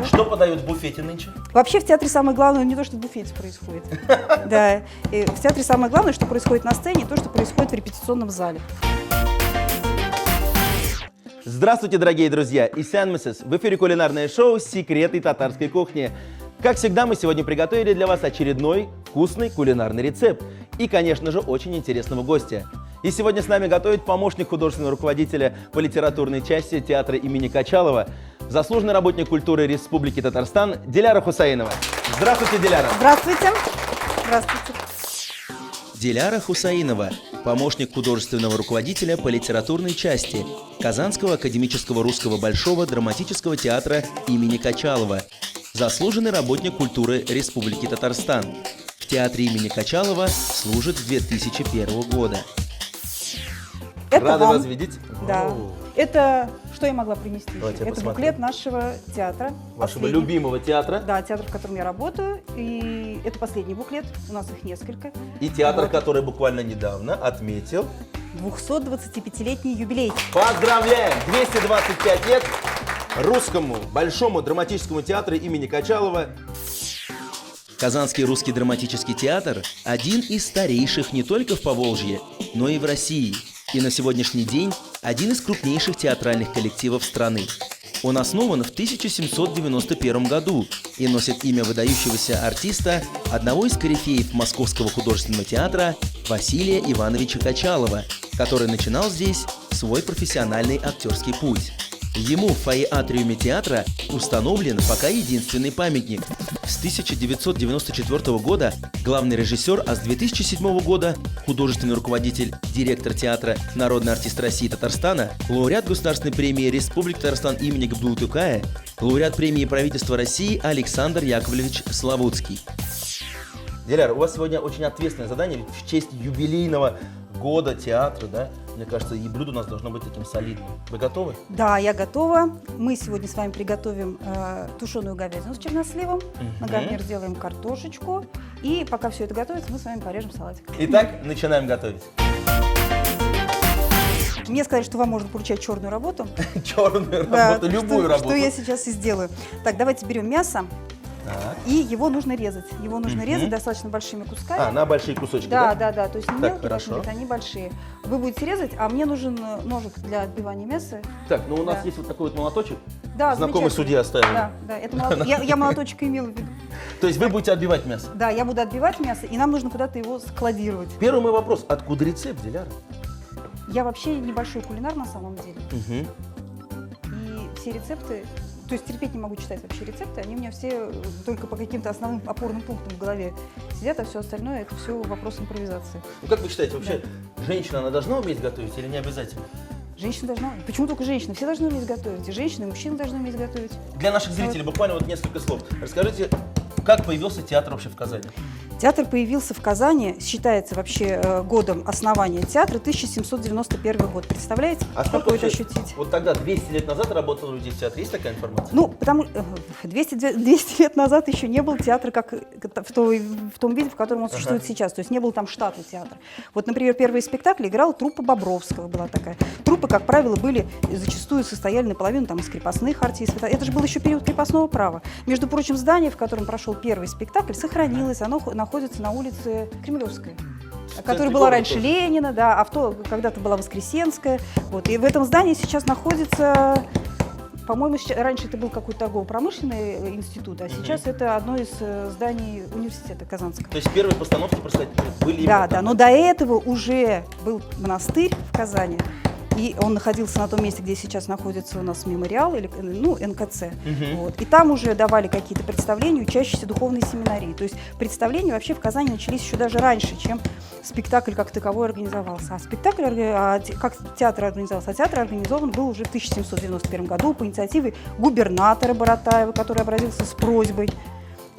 что подают в буфете нынче? Вообще в театре самое главное не то, что в буфете происходит. Да. В театре самое главное, что происходит на сцене, то, что происходит в репетиционном зале. Здравствуйте, дорогие друзья! Исян Месес. В эфире кулинарное шоу «Секреты татарской кухни». Как всегда, мы сегодня приготовили для вас очередной вкусный кулинарный рецепт. И, конечно же, очень интересного гостя. И сегодня с нами готовит помощник художественного руководителя по литературной части театра имени Качалова, заслуженный работник культуры Республики Татарстан Диляра Хусаинова. Здравствуйте, Диляра! Здравствуйте! Здравствуйте! Диляра Хусаинова, помощник художественного руководителя по литературной части Казанского академического русского большого драматического театра имени Качалова, заслуженный работник культуры Республики Татарстан. В театре имени Качалова служит с 2001 года. Это Рада вам. вас видеть. Да. Вау. Это что я могла принести? Давайте я Это посмотрю. буклет нашего театра. Вашего последний. любимого театра. Да, театр, в котором я работаю. И это последний буклет. У нас их несколько. И театр, Вот. который буквально недавно отметил. 225-летний юбилей. Поздравляем! 225 лет русскому большому драматическому театру имени Качалова. Казанский русский драматический театр – один из старейших не только в Поволжье, но и в России. И на сегодняшний день один из крупнейших театральных коллективов страны. Он основан в 1791 году и носит имя выдающегося артиста, одного из корифеев Московского художественного театра Василия Ивановича Качалова, который начинал здесь свой профессиональный актерский путь. Ему в фойе-атриуме театра установлен пока единственный памятник. С 1994 года главный режиссер, а с 2007 года художественный руководитель, директор театра, народный артист России и Татарстана, лауреат Государственной премии Республики Татарстан имени Габдултукая, лауреат премии правительства России Александр Яковлевич Славутский. Диляр, у вас сегодня очень ответственное задание ведь в честь юбилейного года театра, да? Мне кажется, и блюдо у нас должно быть таким солидным. Вы готовы? Да, я готова. Мы сегодня с вами приготовим тушеную говядину с черносливом. На гарнир сделаем картошечку. И пока все это готовится, мы с вами порежем салатик. Итак, начинаем готовить. Мне сказали, что вам можно поручать черную работу. Черную Да, работу, любую работу. Что я сейчас и сделаю. Так, давайте берем мясо. Так. И его нужно резать. Его нужно резать достаточно большими кусками. А, на большие кусочки, Да, да? да, да. То есть не Так, мелкие хорошо. должны быть, они большие. Вы будете резать, а мне нужен ножик для отбивания мяса. Так, ну у нас Да. есть вот такой вот молоточек. Да, Знакомый замечательно. судья оставил. Да, да. Это я молоточек имела в виду. То есть вы будете отбивать мясо. Да, я буду отбивать мясо, и нам нужно куда-то его складировать. Первый мой вопрос. Откуда рецепт, Диляра? Я вообще небольшой кулинар на самом деле. Угу. И все рецепты, то есть терпеть не могу читать вообще рецепты, они у меня все только по каким-то основным опорным пунктам в голове сидят, а все остальное это все вопрос импровизации. Ну как вы считаете, вообще женщина, она должна уметь готовить или не обязательно? Женщина должна... Почему только женщина? Все должны уметь готовить. И женщины, и мужчины должны уметь готовить. Для наших зрителей буквально вот несколько слов. Расскажите, как появился театр вообще в Казани? Театр появился в Казани, считается вообще годом основания театра 1791 год. Представляете, А как сколько это вообще ощутить? вот тогда, 200 лет назад, работал здесь театр? Есть такая информация? Ну, потому 200 лет назад еще не был театр как в том виде, в котором он существует сейчас. То есть не был там штатный театр. Вот, например, первый спектакль играла труппа Бобровского, была такая. Труппы, как правило, были зачастую состояли наполовину там из крепостных артистов. Это же был еще период крепостного права. Между прочим, здание, в котором прошел первый спектакль, сохранилось. Оно находится на улице Кремлевская, которая была раньше тоже. Ленина, да, когда-то была Воскресенская. Вот. И в этом здании сейчас находится, по-моему, раньше это был какой-то торгово-промышленный институт, а сейчас это одно из зданий университета Казанского. То есть первые постановки просто были именно Да, там? да, но до этого уже был монастырь в Казани, и он находился на том месте, где сейчас находится у нас мемориал, или, ну, НКЦ. Вот. И там уже давали какие-то представления, учащиеся духовной семинарии. То есть представления вообще в Казани начались еще даже раньше, чем спектакль как таковой организовался. А спектакль, как театр организовался? А театр организован был уже в 1791 году по инициативе губернатора Баратаева, который обратился с просьбой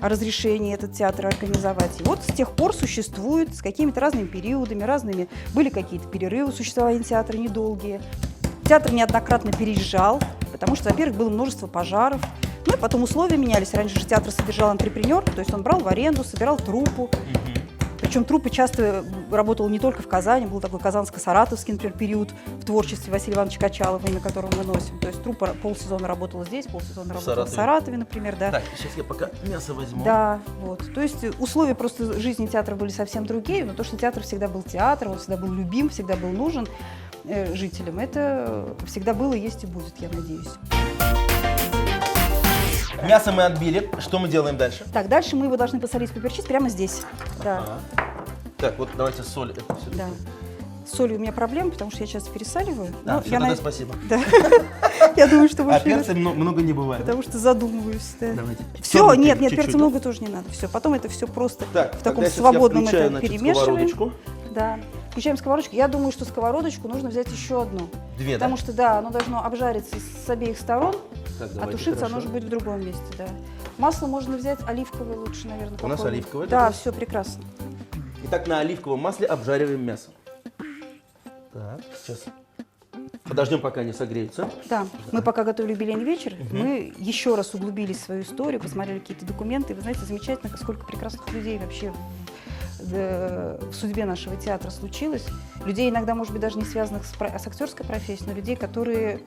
о разрешении этот театр организовать. И вот с тех пор существует с какими-то разными периодами, были какие-то перерывы существования театра недолгие. Театр неоднократно переезжал, потому что, во-первых, было множество пожаров. Ну и потом условия менялись. Раньше же театр содержал антрепренер, то есть он брал в аренду, собирал труппу. Причем труппа часто работала не только в Казани, был такой казанско-саратовский, например, период в творчестве Василия Ивановича Качалова, имя которого мы носим. То есть труппа полсезона работала здесь, полсезона работала в Саратове, например, да. Так, сейчас я пока мясо возьму. Да, вот. То есть условия просто жизни театра были совсем другие, но то, что театр всегда был театр, он всегда был любим, всегда был нужен жителям, это всегда было, есть и будет, я надеюсь. Мясо мы отбили. Что мы делаем дальше? Так, дальше мы его должны посолить, поперчить прямо здесь. Да. Так, вот давайте соль. Это все. Да. С солью у меня проблема, потому что я часто пересаливаю. Да, но все, я тогда спасибо. Да. Я думаю, что А больше... перца много не бывает. Потому что задумываюсь. Да. Давайте. Все, Соль нет, чуть-чуть, перца да? много тоже не надо. Все, потом это все просто Так, в таком тогда сейчас свободном я включаю, это значит, перемешиваем. сковородочку. Да. Включаем сковородочку. Я думаю, что сковородочку нужно взять еще одну. Две, Потому да? что, да, оно должно обжариться с обеих сторон, Так, а давайте, тушиться оно хорошо. может быть в другом месте, да. Масло можно взять оливковое лучше, наверное. У нас попробуем. оливковое, Да, да? все прекрасно. Итак, на оливковом масле обжариваем мясо. Так, сейчас подождем, пока не согреется. Да, мы пока готовили юбилейный вечер, мы еще раз углубились в свою историю, посмотрели какие-то документы. И вы знаете, замечательно, сколько прекрасных людей вообще в судьбе нашего театра случилось. Людей иногда, может быть, даже не связанных с актерской профессией, но людей, которые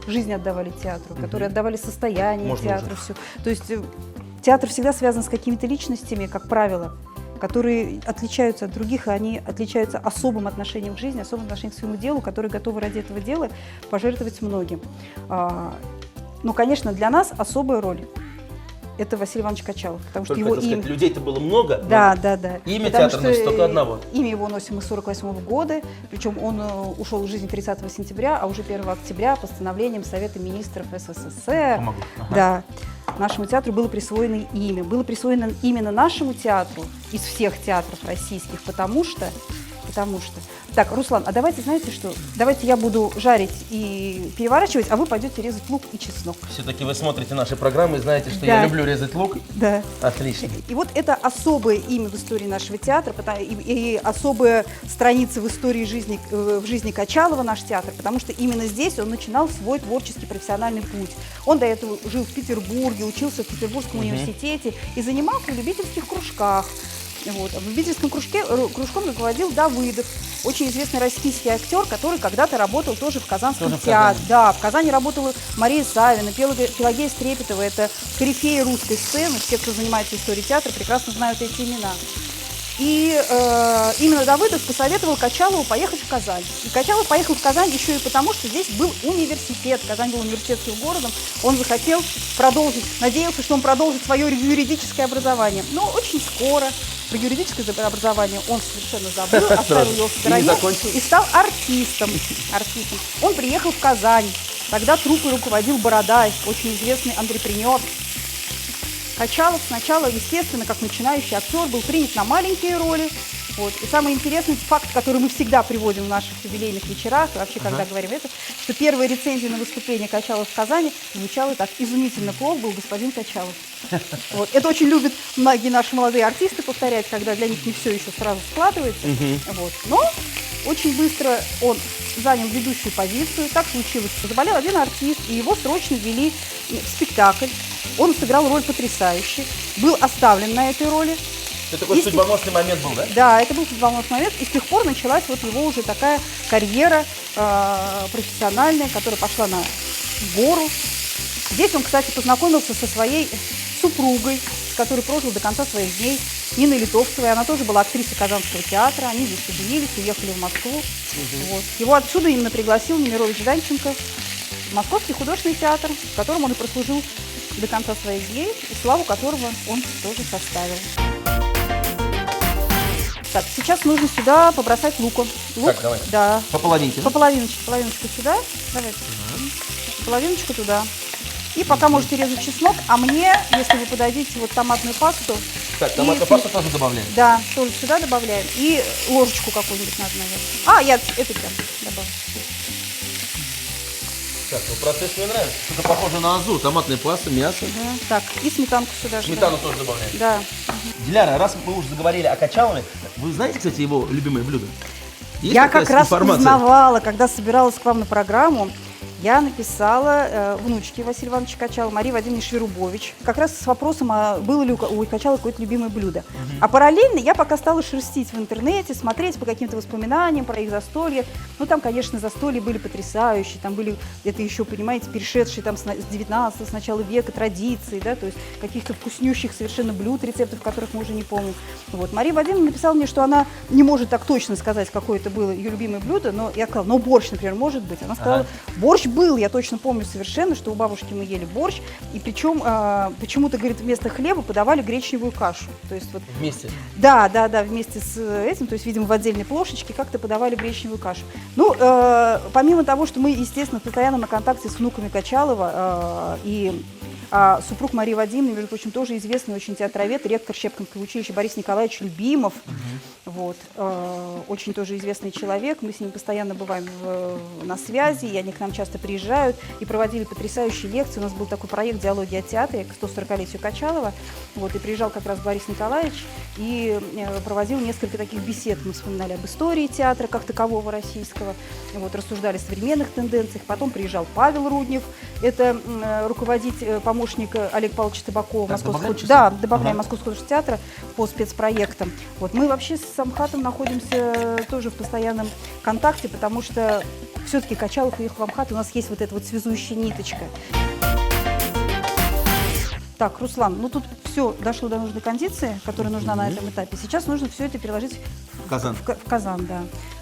жизнь отдавали театру, которые отдавали состояние Можно театру. Все. То есть театр всегда связан с какими-то личностями, как правило, которые отличаются от других, и они отличаются особым отношением к жизни, особым отношением к своему делу, которые готовы ради этого дела пожертвовать многим. Но, конечно, для нас особая роль – это Василий Иванович Качалов, потому что Только его хотел сказать, имя… людей-то было много. Да, но да, да. Имя Потому театра что, носит только одного. Имя его носим мы с 1948 года, причем он ушел из жизни 30 сентября, а уже 1 октября постановлением Совета министров СССР. Помогу. Ага. Да. Нашему театру было присвоено имя. Было присвоено именно нашему театру из всех театров российских, потому что… Так, Руслан, а давайте, знаете что? Давайте я буду жарить и переворачивать, а вы пойдете резать лук и чеснок. Все-таки вы смотрите наши программы и знаете, что Да. я люблю резать лук. Да. Отлично. И вот это особое имя в истории нашего театра, и особая страница в истории жизни, в жизни Качалова, наш театр, потому что именно здесь он начинал свой творческий профессиональный путь. Он до этого жил в Петербурге, учился в Петербургском университете и занимался в любительских кружках. Вот. В любительском кружком руководил Давыдов, очень известный российский актер, который когда-то работал тоже в Казанском Тоже в театре. Да, в Казани работала Мария Савина, Пелагея Стрепетова, это корифеи русской сцены. Все, кто занимается историей театра, прекрасно знают эти имена. И именно Давыдов посоветовал Качалову поехать в Казань. И Качалов поехал в Казань еще и потому, что здесь был университет. Казань был университетским городом. Он захотел продолжить, надеялся, что он продолжит свое юридическое образование. Но очень скоро про юридическое образование он совершенно забыл, оставил его в стороне и стал артистом. Он приехал в Казань. Тогда труппой руководил Бородай, очень известный антрепренер. Качалов сначала, естественно, как начинающий актер, был принят на маленькие роли. Вот. И самый интересный факт, который мы всегда приводим в наших юбилейных вечерах, и вообще, когда говорим это, что первая рецензия на выступление Качалова в Казани звучала так: изумительно плох был господин Качалов. Вот. Это очень любят многие наши молодые артисты повторять, когда для них не все еще сразу складывается. Вот. Но очень быстро он занял ведущую позицию. Так случилось, что заболел один артист, и его срочно ввели в спектакль. Он сыграл роль потрясающе, был оставлен на этой роли. Это такой судьбоносный момент был, да? Да, это был судьбоносный момент, и с тех пор началась вот его уже такая карьера профессиональная, которая пошла на гору. Здесь он, кстати, познакомился со своей супругой, с которой прожил до конца своих дней, Ниной Литовцевой. Она тоже была актрисой Казанского театра. Они здесь поженились, уехали в Москву. Вот. Его отсюда именно пригласил Немирович Данченко в Московский художественный театр, в котором он и прослужил до конца своих дней, и славу которого он тоже составил. Так, сейчас нужно сюда побросать луком. Лук, Так, давай. Да. По половинке. По половиночке сюда. Давайте. Половиночку туда. И пока можете резать чеснок, а мне, если вы подадите вот томатную пасту. Так, томатную пасту тоже добавляем. Да, тоже сюда добавляем. И ложечку какую-нибудь надо, наверное. Я это прям добавлю. Так, ну процесс мне нравится. Что-то похоже на азу. Томатная паста, мясо. Да. Так, и сметанку сюда же. Сметану тоже добавляем. Да. Диляра, раз мы уже заговорили о Качалове, вы знаете, кстати, его любимое блюдо? Есть Я такая как раз информация? узнавала, когда собиралась к вам на программу, я написала внучке Василия Ивановича Качала, Марии Вадимовне Шверубович, как раз с вопросом, было ли у Качала какое-то любимое блюдо. А параллельно я пока стала шерстить в интернете, смотреть по каким-то воспоминаниям про их застолье. Ну, там, конечно, застолья были потрясающие, там были, это еще, понимаете, перешедшие там с 19-го, с начала века традиции, да, то есть каких-то вкуснющих совершенно блюд, рецептов, которых мы уже не помним. Вот. Мария Вадимовна написала мне, что она не может так точно сказать, какое это было ее любимое блюдо, но я сказала, но борщ, например, может быть. Она сказала, борщ был, я точно помню совершенно, что у бабушки мы ели борщ, и причем почему-то, говорит, вместо хлеба подавали гречневую кашу. То есть вот Вместе? да, вместе с этим, то есть, видимо, в отдельной плошечке как-то подавали гречневую кашу. Ну, помимо того, что мы, естественно, постоянно на контакте с внуками Качалова, и супруг Марии Вадимовны, между прочим, тоже известный очень театровед, ректор Щепкинского училища Борис Николаевич Любимов, вот, очень тоже известный человек, мы с ним постоянно бываем на связи, и они к нам часто приезжают, и проводили потрясающие лекции. У нас был такой проект «Диалоги о театре» к 140-летию Качалова, вот, и приезжал как раз Борис Николаевич и проводил несколько таких бесед. Мы вспоминали об истории театра как такового российского, вот, рассуждали о современных тенденциях. Потом приезжал Павел Руднев, это помощник Олега Павловича Табакова, добавляем Московского театра по спецпроектам. Вот, мы вообще с Амхатом находимся тоже в постоянном контакте, потому что все-таки Качалов уехал в Амхат, у нас есть вот эта вот связующая ниточка. Так, Руслан, ну тут все дошло до нужной кондиции, которая нужна на этом этапе. Сейчас нужно все это переложить В казан. В казан, да.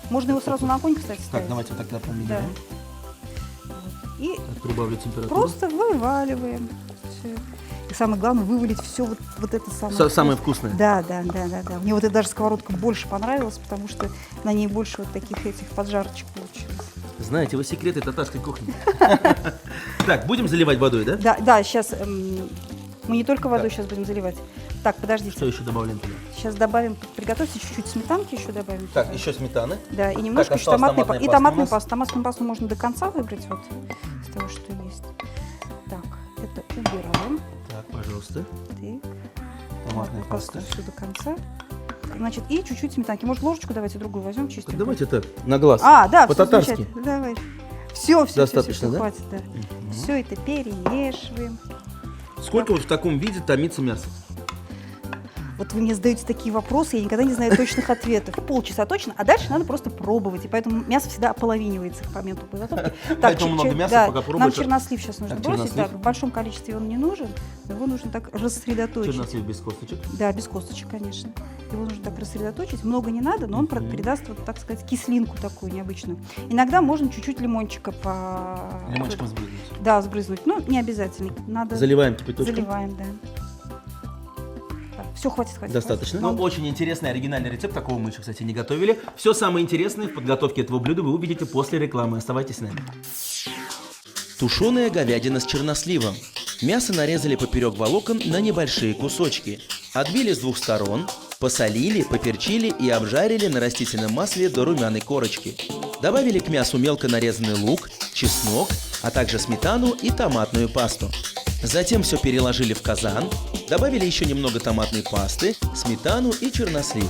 Можно его сразу на огонь, кстати, ставить. Так, давайте вот тогда помедленнее. Да. И Так, прибавлю температуру. просто вываливаем. Всё. И самое главное, вывалить все вот это самое. Самое вкусное. Да. Мне вот эта даже сковородка больше понравилась, потому что на ней больше вот таких этих поджарочек получилось. Знаете, вы секреты татарской кухни. Так, будем заливать водой, да? Да, сейчас мы не только водой сейчас будем заливать. Так, подождите. Что еще добавляем туда? Сейчас добавим, приготовьте чуть-чуть сметанки еще добавим. Так, туда. еще сметаны. Да, и немножко Так, еще осталась томатной томатная пасты. И паста у томатную нас. пасту. Томатную пасту можно до конца выбрать, вот, из того, что есть. Так, это убираем. Так, пожалуйста. Так. Томатная Пасту паста. все до конца. Значит, и чуть-чуть сметанки. Может, ложечку давайте другую возьмем, чистенькую. Так, давайте так, на глаз. Да, всё по-татарски. замечательно. Давай. Все, Достаточно, да? хватит, да. Все это перемешиваем. Сколько вот в таком виде томится мясо? Вот вы мне задаете такие вопросы, я никогда не знаю точных ответов. Полчаса точно, а дальше надо просто пробовать. И поэтому мясо всегда ополовинивается к моменту подготовки. Поэтому много мяса, да, пока нам пробуешь. чернослив сейчас нужно Так, бросить. Да, чернослив. в большом количестве он не нужен. Его нужно так рассредоточить. Чернослив без косточек. Да, без косточек, конечно. Его нужно так рассредоточить. Много не надо, но он передаст, вот, так сказать, кислинку такую необычную. Иногда можно чуть-чуть лимончика Лимончиком сбрызнуть. Да, сбрызнуть. Но не обязательно. Надо... Заливаем кипяточком. Заливаем, да. Все, хватит. Достаточно. Хватит. Ну, очень интересный, оригинальный рецепт. Такого мы еще, кстати, не готовили. Все самое интересное в подготовке этого блюда вы увидите после рекламы. Оставайтесь с нами. Тушеная говядина с черносливом. Мясо нарезали поперек волокон на небольшие кусочки. Отбили с двух сторон, посолили, поперчили и обжарили на растительном масле до румяной корочки. Добавили к мясу мелко нарезанный лук, чеснок, а также сметану и томатную пасту. Затем все переложили в казан, добавили еще немного томатной пасты, сметану и чернослив.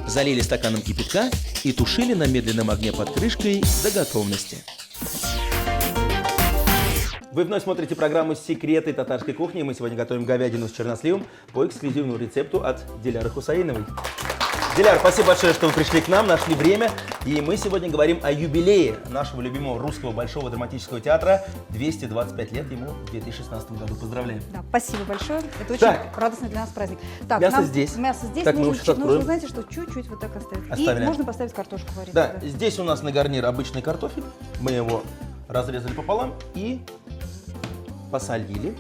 Залили стаканом кипятка и тушили на медленном огне под крышкой до готовности. Вы вновь смотрите программу «Секреты татарской кухни». Мы сегодня готовим говядину с черносливом по эксклюзивному рецепту от Диляры Хусаиновой. Диляр, спасибо большое, что вы пришли к нам, нашли время. И мы сегодня говорим о юбилее нашего любимого русского большого драматического театра. 225 лет ему в 2016 году. Поздравляем. Да, спасибо большое. Это очень Так. радостный для нас праздник. Так, Мясо здесь. Мясо здесь. Так, мы нужно, его сейчас нужно, откроем. знаете, что чуть-чуть вот так оставить. Оставили. И можно поставить картошку варить. Да, здесь у нас на гарнир обычный картофель. Мы его разрезали пополам и посолили.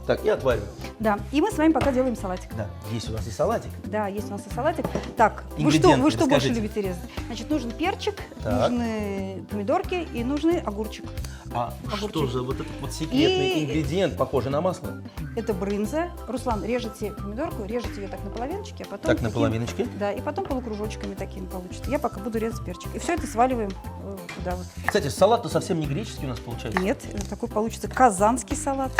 Так, и отвариваем. Да, и мы с вами пока делаем салатик. Да, есть у нас и салатик. Да, есть у нас и салатик. Так, вы Ингредиенты что больше расскажите. любите резать? Значит, нужен перчик, Так. нужны помидорки и нужны огурчик. А Огурчик. что же вот этот вот секретный И- ингредиент, похожий на масло? Это брынза. Руслан, режете помидорку, режете ее так на половиночки, а потом... Так, на таким- половиночке. Да, и потом полукружочками такими получится. Я пока буду резать перчик. И все это сваливаем туда вот. Кстати, салат-то совсем не греческий у нас получается. Нет, это такой получится казанский салат.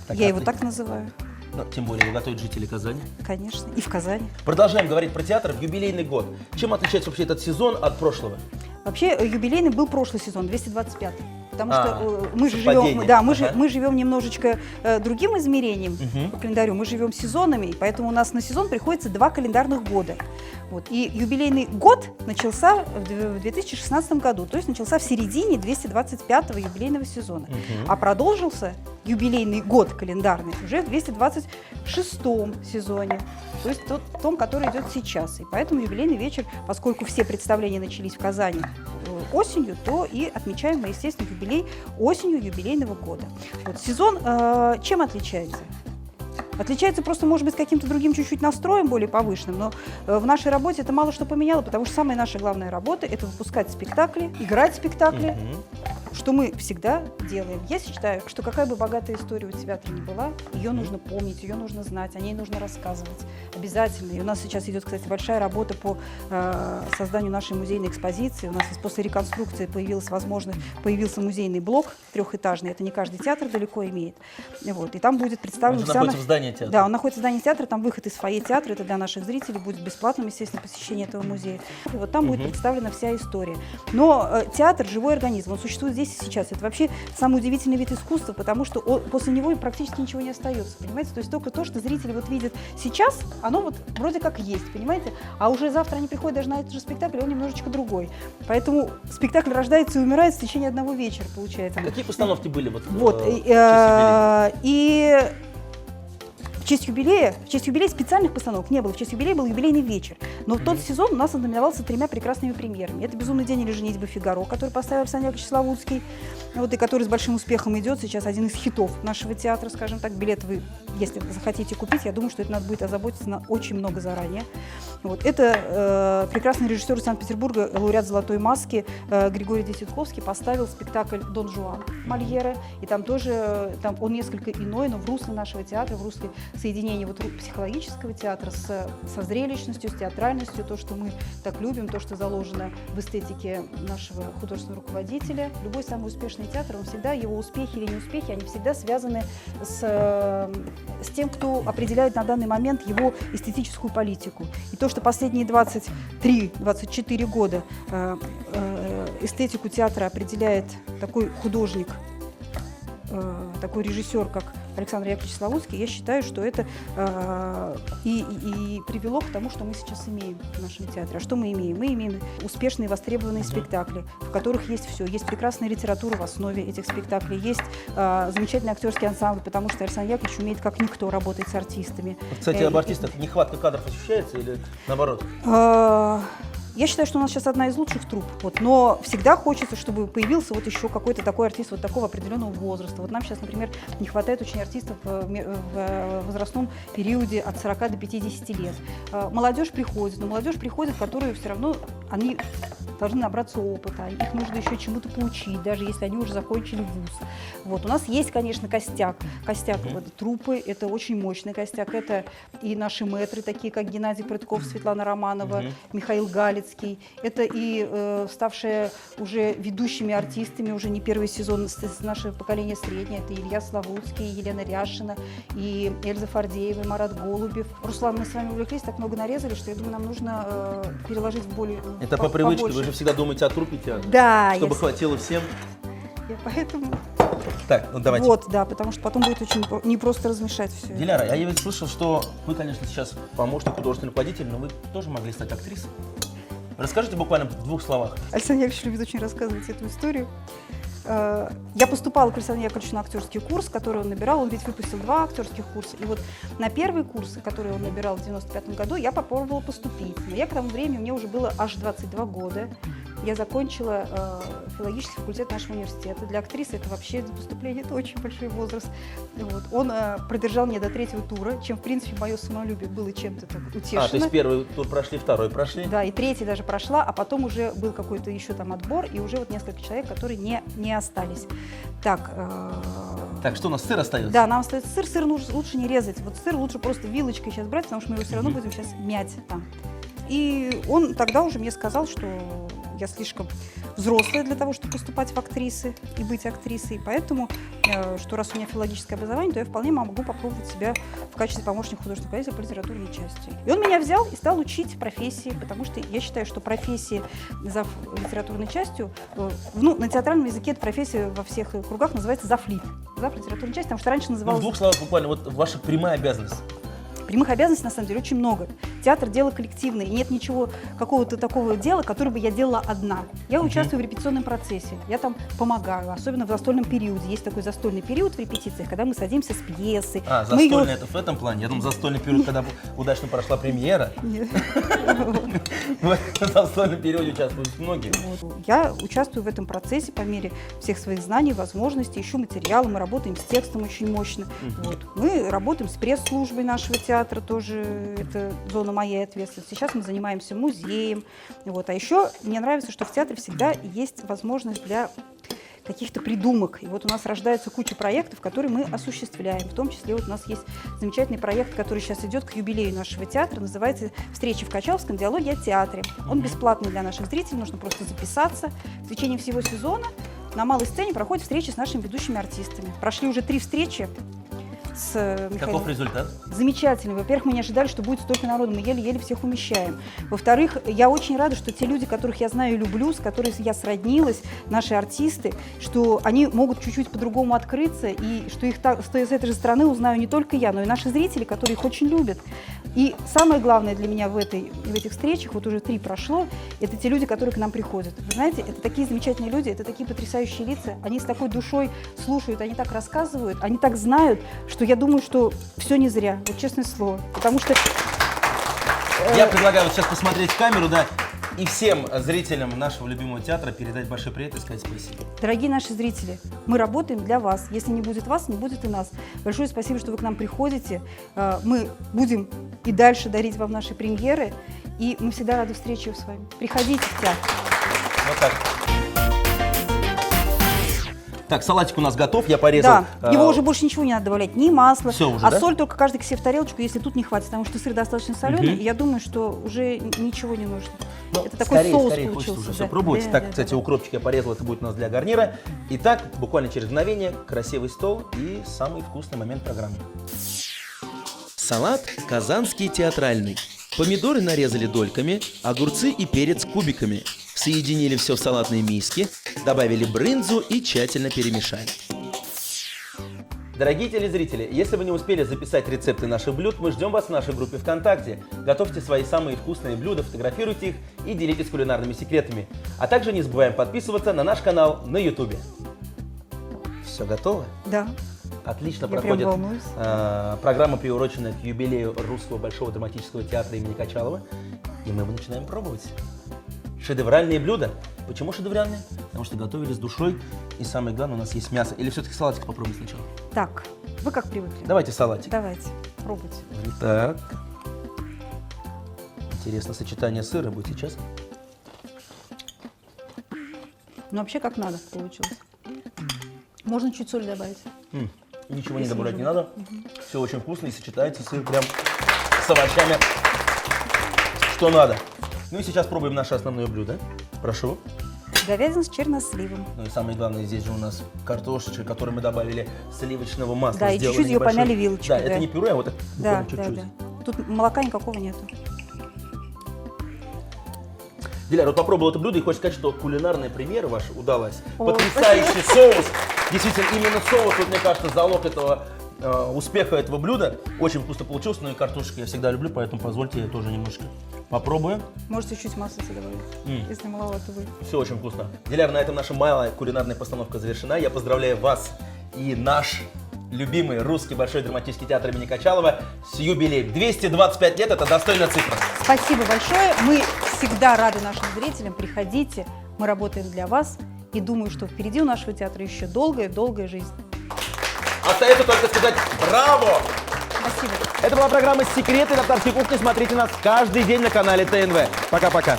Так, Я а его ты- так называю, Ну, тем более его готовят жители Казани. конечно. И в Казани. Продолжаем говорить про театр в юбилейный год. Чем отличается вообще этот сезон от прошлого? Вообще, юбилейный был прошлый сезон, 225-й. потому что мы же совпадение. живем, да, Ага. мы живем немножечко другим измерением по календарю, мы живем сезонами, и поэтому у нас на сезон приходится 2 календарных года. Вот. И юбилейный год начался в 2016 году, то есть начался в середине 225-го юбилейного сезона, а продолжился юбилейный год календарный уже в 226-м сезоне, то есть в том, который идет сейчас. И поэтому юбилейный вечер, поскольку все представления начались в Казани осенью, то и отмечаем мы, естественно, юбилей осенью юбилейного года. Вот. Сезон чем отличается? Отличается просто, может быть, каким-то другим чуть-чуть настроем, более повышенным, но в нашей работе это мало что поменяло, потому что самая наша главная работа – это выпускать спектакли, играть спектакли, что мы всегда делаем. Я считаю, что какая бы богатая история у театра ни была, ее нужно помнить, ее нужно знать, о ней нужно рассказывать обязательно. И у нас сейчас идет, кстати, большая работа по созданию нашей музейной экспозиции. У нас после реконструкции появился музейный блок трехэтажный. Это не каждый театр далеко имеет. Вот. И там будет представлена Он же находится в здании театра. Да, он находится в здании театра, там выход из фойе театра, это для наших зрителей будет бесплатным, естественно, посещение этого музея. И вот там будет представлена вся история. Но театр – живой организм, он существует здесь и сейчас. Это вообще самый удивительный вид искусства, потому что после него практически ничего не остается, понимаете? То есть только то, что зрители вот видят сейчас, оно вот вроде как есть, понимаете? А уже завтра они приходят даже на этот же спектакль, и он немножечко другой. Поэтому спектакль рождается и умирает в течение одного вечера, получается. Какие постановки были? Вот, Вот, в честь юбилея? в честь юбилея специальных постановок не было. В честь юбилея был юбилейный вечер. Но тот сезон у нас ознаменовался 3 прекрасными премьерами. Это «Безумный день» или «Женитьба Фигаро», который поставил Александр Яковлевич Славутский, вот, и который с большим успехом идет сейчас, один из хитов нашего театра, скажем так. Билет вы, если захотите купить, я думаю, что это надо будет озаботиться на очень много заранее. Вот. Это прекрасный режиссер из Санкт-Петербурга, лауреат «Золотой маски» Григорий Десятковский поставил спектакль «Дон Жуан» Мольера. И там тоже он несколько иной, но в русле нашего театра, в русле соединения вот психологического театра со зрелищностью, с театральностью, то, что мы так любим, то, что заложено в эстетике нашего художественного руководителя. Любой самый успешный театр, он всегда, его успехи или неуспехи, они всегда связаны с тем, кто определяет на данный момент его эстетическую политику. И то, что последние 23-24 года эстетику театра определяет такой художник, такой режиссер, как Александр Яковлевич Славутский, я считаю, что это и привело к тому, что мы сейчас имеем в нашем театре. А что мы имеем? Мы имеем успешные, востребованные спектакли, в которых есть все. Есть прекрасная литература в основе этих спектаклей, есть замечательный актерский ансамбль, потому что Александр Яковлевич умеет как никто работать с артистами. Вот, кстати, об артистах нехватка кадров ощущается или наоборот? Я считаю, что у нас сейчас одна из лучших труп, вот, но всегда хочется, чтобы появился вот еще какой-то такой артист вот такого определенного возраста. Вот нам сейчас, например, не хватает очень артистов в возрастном периоде от 40 до 50 лет. Молодежь приходит, но молодежь приходит, которые все равно, они должны набраться опыта, их нужно еще чему-то поучить, даже если они уже закончили вуз. Вот. У нас есть, конечно, костяк вот, труппы, это очень мощный костяк, это и наши мэтры, такие как Геннадий Прытков, Светлана Романова, Михаил Галицкий, это и ставшие уже ведущими артистами, уже не первый сезон с нашего поколения среднее, это Илья Славутский, Елена Ряшина, и Эльза Фардеева, и Марат Голубев. Руслан, мы с вами увлеклись, так много нарезали, что я думаю, нам нужно переложить в более... Это по привычке, вы же всегда думаете о труппе театра, да, чтобы хватило всем. Я поэтому... Так, ну давайте. Вот, да, потому что потом будет очень непросто размешать все. Диляра, я ведь слышал, что вы, конечно, сейчас помощник, художественный руководитель, но вы тоже могли стать актрисой. Расскажите буквально в 2 словах. Александр Яковлевич любит очень рассказывать эту историю. Я поступала к Александру Яковлевичу на актерский курс, который он набирал. Он ведь выпустил 2 актерских курса. И вот на первый курс, который он набирал в 95 году, я попробовала поступить. Но я к тому времени, мне уже было аж 22 года. Я закончила филологический факультет нашего университета. Для актрисы это вообще поступление, это очень большой возраст. Вот. Он продержал меня до 3-го тура, чем, в принципе, мое самолюбие было чем-то так утешено. То есть 1-й тур прошли, 2-й прошли? Да, и 3-й даже прошла, а потом уже был какой-то еще там отбор, и уже вот несколько человек, которые не остались. Так, что у нас, сыр остается? Да, нам остается сыр. Сыр лучше не резать. Вот сыр лучше просто вилочкой сейчас брать, потому что мы его все равно будем сейчас мять там. И он тогда уже мне сказал, что я слишком взрослая для того, чтобы поступать в актрисы и быть актрисой. Поэтому, что раз у меня филологическое образование, то я вполне могу попробовать себя в качестве помощника художественного руководителя по литературной части. И он меня взял и стал учить профессии, потому что я считаю, что профессии зав. Литературной частью, на театральном языке эта профессия во всех кругах называется завлит. Зав. Литературной части, потому что раньше называлась... В двух словах буквально, вот ваша прямая обязанность. Прямых обязанностей, на самом деле, очень много. Театр – дело коллективное, и нет ничего, какого-то такого дела, которое бы я делала одна. Я участвую в репетиционном процессе, я там помогаю, особенно в застольном периоде. Есть такой застольный период в репетициях, когда мы садимся с пьесой. Застольный это в этом плане? Я думаю, застольный период, когда удачно прошла премьера. В застольном периоде участвуют многие. Я участвую в этом процессе по мере всех своих знаний, возможностей, ищу материалы, мы работаем с текстом очень мощно. Мы работаем с пресс-службой нашего театра, тоже это зона моей ответственности. Сейчас мы занимаемся музеем. А еще мне нравится, что в театре всегда есть возможность для каких-то придумок. И вот у нас рождается куча проектов, которые мы осуществляем. В том числе у нас есть замечательный проект, который сейчас идет к юбилею нашего театра, называется «Встречи в Качаловском. Диалоги о театре». Он бесплатный для наших зрителей, нужно просто записаться. В течение всего сезона на малой сцене проходят встречи с нашими ведущими артистами. Прошли уже 3 встречи с Михаилом. Каков результат? Замечательный. Во-первых, мы не ожидали, что будет столько народу, мы еле-еле всех умещаем. Во-вторых, я очень рада, что те люди, которых я знаю и люблю, с которыми я сроднилась, наши артисты, что они могут чуть-чуть по-другому открыться, и что их с этой же стороны узнаю не только я, но и наши зрители, которые их очень любят. И самое главное для меня в этих встречах, вот уже 3 прошло, это те люди, которые к нам приходят. Вы знаете, это такие замечательные люди, это такие потрясающие лица, они с такой душой слушают, они так рассказывают, они так знают, что я думаю, что все не зря, вот честное слово, потому что... Я предлагаю вот сейчас посмотреть в камеру, да, и всем зрителям нашего любимого театра передать большой привет и сказать спасибо. Дорогие наши зрители, мы работаем для вас. Если не будет вас, не будет и нас. Большое спасибо, что вы к нам приходите. Мы будем и дальше дарить вам наши премьеры, и мы всегда рады встрече с вами. Приходите в театр. Вот так. Так, салатик у нас готов, я порезал. Да, его уже больше ничего не надо добавлять, ни масла, Всё уже, а да? соль только каждый к себе в тарелочку, если тут не хватит, потому что сыр достаточно соленый, и я думаю, что уже ничего не нужно. Это такой соус скорее получился. хочется уже все пробовать. Так, кстати, укропчик я порезал, это будет у нас для гарнира. Итак, буквально через мгновение красивый стол и самый вкусный момент программы. Салат казанский театральный. Помидоры нарезали дольками, огурцы и перец кубиками. Соединили все в салатной миске, добавили брынзу и тщательно перемешали. Дорогие телезрители, если вы не успели записать рецепты наших блюд, мы ждем вас в нашей группе ВКонтакте. Готовьте свои самые вкусные блюда, фотографируйте их и делитесь кулинарными секретами. А также не забываем подписываться на наш канал на YouTube. Все готово? Да. Отлично Я проходит прям волнуюсь. программа, приуроченная к юбилею Русского Большого драматического театра имени Качалова. И мы начинаем пробовать. Шедевральные блюда. Почему шедевральные? Потому что готовили с душой. И самое главное, у нас есть мясо. Или все-таки салатик попробуем сначала? Так, вы как привыкли? Давайте салатик. Давайте, пробуйте. Так. Интересно, сочетание сыра будет сейчас. Ну, вообще как надо получилось. Можно чуть соль добавить. Ничего не Если добавлять не можно. надо. Все очень вкусно и сочетается сыр прям с овощами. Что надо. Ну и сейчас пробуем наше основное блюдо. Прошу. Говядина с черносливом. Ну и самое главное, здесь же у нас картошечка, которой мы добавили сливочного масла. Да, и сделали чуть-чуть ее небольшой- помяли вилочкой, Да, это да. не пюре, а вот так Да, буквально чуть-чуть. да. Тут молока никакого нету. Диляр, вот попробовал это блюдо и хочется сказать, что кулинарная премьера ваша удалась. О, Потрясающий соус. Действительно, именно соус, вот, мне кажется, залог этого успеха этого блюда. Очень вкусно получилось, но и картошечку я всегда люблю, поэтому позвольте я тоже немножко попробую. Можете чуть масла добавить, если маловато будет. Все очень вкусно. Диляр, на этом наша малая кулинарная постановка завершена. Я поздравляю вас и наш любимый русский Большой драматический театр имени Качалова с юбилеем. 225 лет – это достойная цифра. Спасибо большое. Мы всегда рады нашим зрителям. Приходите, мы работаем для вас. И думаю, что впереди у нашего театра еще долгая-долгая жизнь. Остается только сказать браво! Спасибо. Это была программа «Секреты татарской кухни». Смотрите нас каждый день на канале ТНВ. Пока-пока.